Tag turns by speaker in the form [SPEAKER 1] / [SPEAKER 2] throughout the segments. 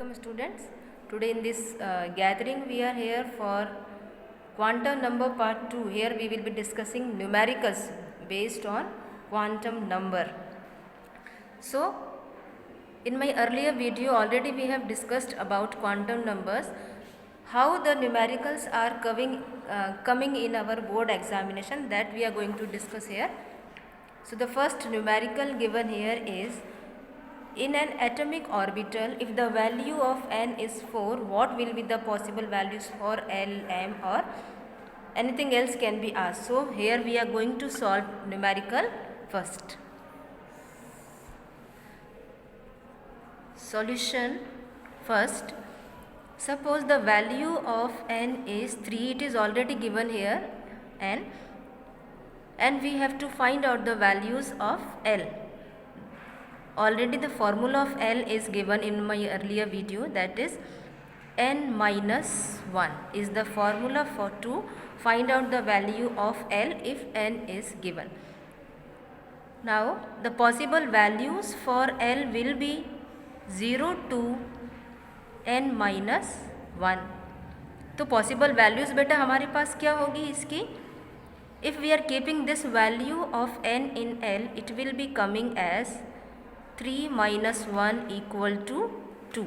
[SPEAKER 1] Welcome students. Today in this gathering we are here for quantum number part 2. Here we will be discussing numericals based on quantum number. So in my earlier video already we have discussed about quantum numbers, how the numericals are coming in our board examination, that we are going to discuss here. So the first numerical given here is, in an atomic orbital, if the value of n is 4, what will be the possible values for L, M or anything else can be asked. So here we are going to solve numerical first. Solution first. Suppose the value of n is 3, it is already given here, n, and we have to find out the values of L. Already the formula of L is given in my earlier video, that is n minus 1 is the formula for to find out the value of L if n is given. Now the possible values for L will be 0 to n minus 1. तो possible values बेटा हमारे पास क्या होगी इसकी? If we are keeping this value of n in L, it will be coming as 3 minus 1 equal to 2.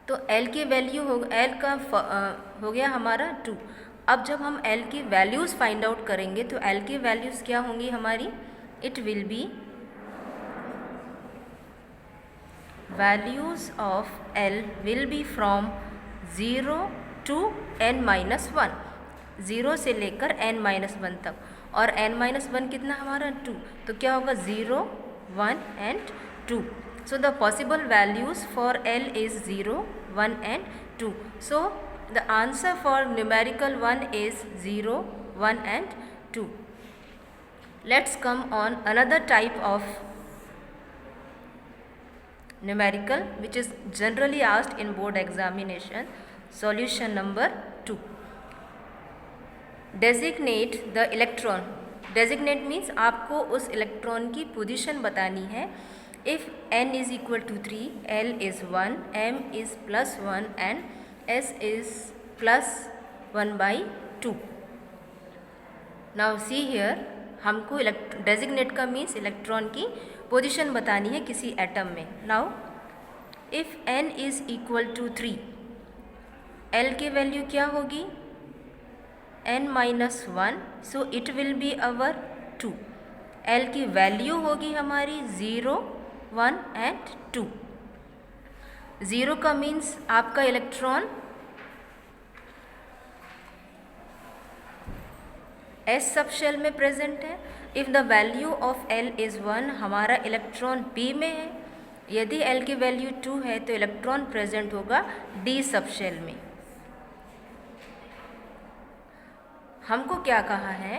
[SPEAKER 1] तो L की value L का हो गया हमारा 2. अब जब हम L की वैल्यूज़ फाइंड आउट करेंगे तो L की वैल्यूज़ क्या होंगी हमारी? It will be values of L will be from 0 to n minus 1, 0 से लेकर n माइनस 1 तक, और n माइनस 1 कितना हमारा 2, तो क्या होगा 0, 1 and 2. So the possible values for L is 0, 1 and 2. So the answer for numerical 1 is 0, 1 and 2. Let's come on another type of numerical which is generally asked in board examination. Solution number 2. Designate the electron. Designate means आपको उस electron की position बतानी है. If n is equal to 3, L is 1, M is plus 1 and S is plus 1/2. Now see here, हमको designate का means electron की position बतानी है किसी एटम में. Now if n is equal to 3, L की वैल्यू क्या होगी? n minus 1, so it will be our 2. L की वैल्यू होगी हमारी 0, 1 and 2. 0 का मीन्स आपका इलेक्ट्रॉन S सब शेल में प्रेजेंट है. If the value of L is 1, हमारा इलेक्ट्रॉन P में है. यदि L की वैल्यू 2 है तो इलेक्ट्रॉन प्रेजेंट होगा D सब शेल में. हमको क्या कहा है?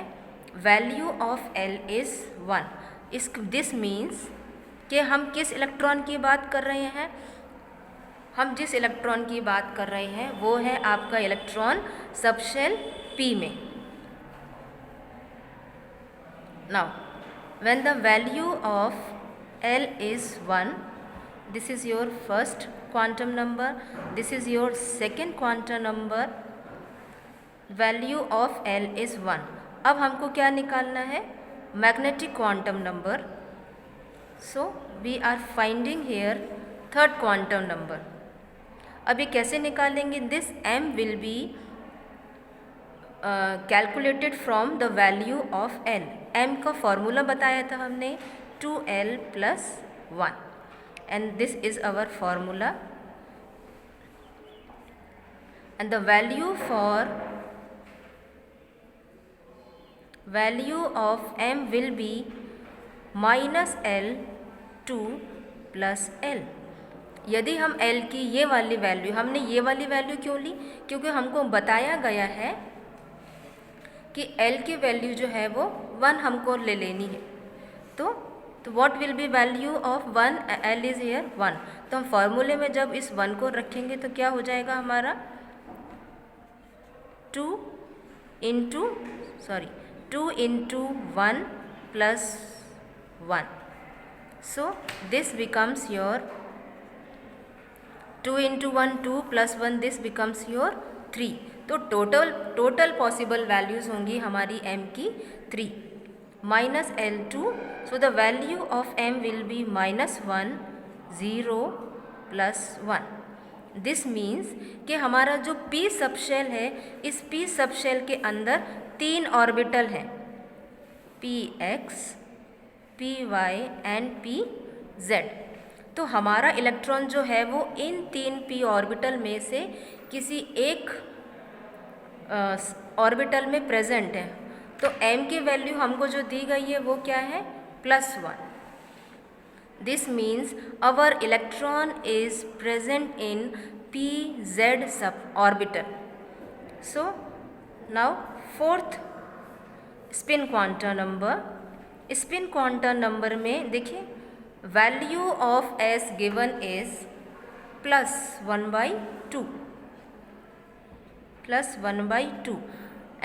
[SPEAKER 1] Value of L is 1. This means कि हम किस इलेक्ट्रॉन की बात कर रहे हैं? हम जिस इलेक्ट्रॉन की बात कर रहे हैं वो है आपका इलेक्ट्रॉन सबशेल P में. Now when the value of L is 1, this is your first quantum number, this is your second quantum number. Value of L is 1. अब हमको क्या निकालना है? Magnetic quantum number. So we are finding here third quantum number. अब ये कैसे निकालेंगे? This M will be calculated from the value of L. M का फॉर्मूला बताया था हमने 2L plus 1, and this is our formula. And the value of M will be minus L 2 plus L. यदि हम L की ये वाली value, हमने ये वाली वैल्यू क्यों ली? क्योंकि हमको बताया गया है कि L की वैल्यू जो है वो 1 हमको ले लेनी है. तो what will be value of 1? L is here 1. तो हम फॉर्मूले में जब इस 1 को रखेंगे तो क्या हो जाएगा हमारा? 2 into 1 plus 1. So this becomes your 2 into 1 2 plus 1 this becomes your 3. तो टोटल पॉसिबल वैल्यूज़ होंगी हमारी m की 3 minus L2. So the value of m will be -1 0 plus 1. This means कि हमारा जो p सबशेल है, इस p सबशेल के अंदर 3 ऑर्बिटल हैं, px, py एंड pz. तो हमारा इलेक्ट्रॉन जो है वो इन 3 p ऑर्बिटल में से किसी एक ऑर्बिटल में प्रेजेंट है. तो m की वैल्यू हमको जो दी गई है वो क्या है, +1. This means our electron is present in pz sub orbital. So now fourth spin quantum number. Spin quantum number में देखिए value of s given is +1/2 +1/2.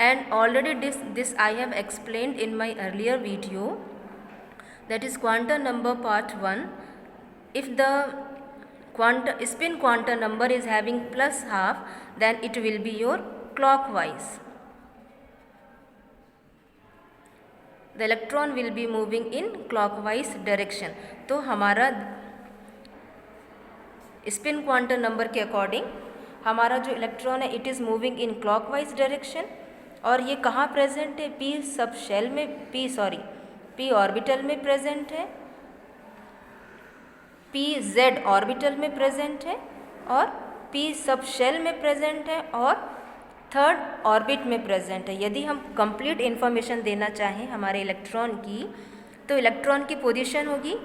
[SPEAKER 1] And already this I have explained in my earlier video, that is quantum number part 1. If the spin quantum number is having +12, then it will be your clockwise. The electron will be moving in clockwise direction. तो हमारा spin quantum number के according हमारा जो electron है it is moving in clockwise direction. और ये कहाँ present है, p सब शेल में, p ऑर्बिटल में प्रेजेंट है, pz ऑर्बिटल में प्रेजेंट है, और p सब शेल में प्रेजेंट है, और थर्ड ऑर्बिट में प्रेजेंट है. यदि हम कंप्लीट इन्फॉर्मेशन देना चाहें हमारे इलेक्ट्रॉन की, तो इलेक्ट्रॉन की पोजीशन होगी,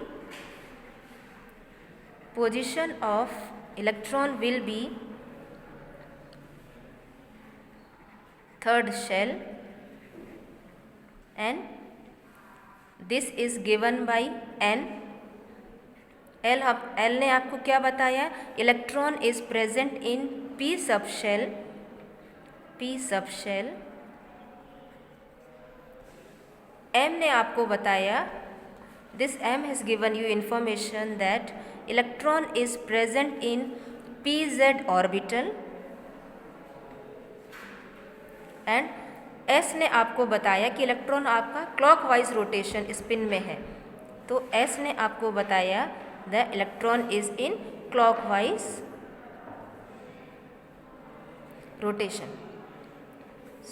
[SPEAKER 1] position of electron will be third shell and this is given by n. L ने आपको क्या बताया, electron is present in p sub shell. m ने आपको बताया, this m has given you information that electron is present in pz orbital. And s ने आपको बताया कि इलेक्ट्रॉन आपका क्लॉकवाइज रोटेशन स्पिन में है. तो s ने आपको बताया the electron is in clockwise rotation.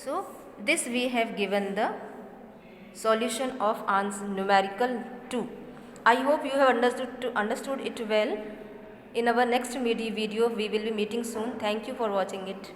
[SPEAKER 1] So this we have given the solution of answer numerical 2. I hope you have understood it well. In our next video we will be meeting soon. Thank you for watching it.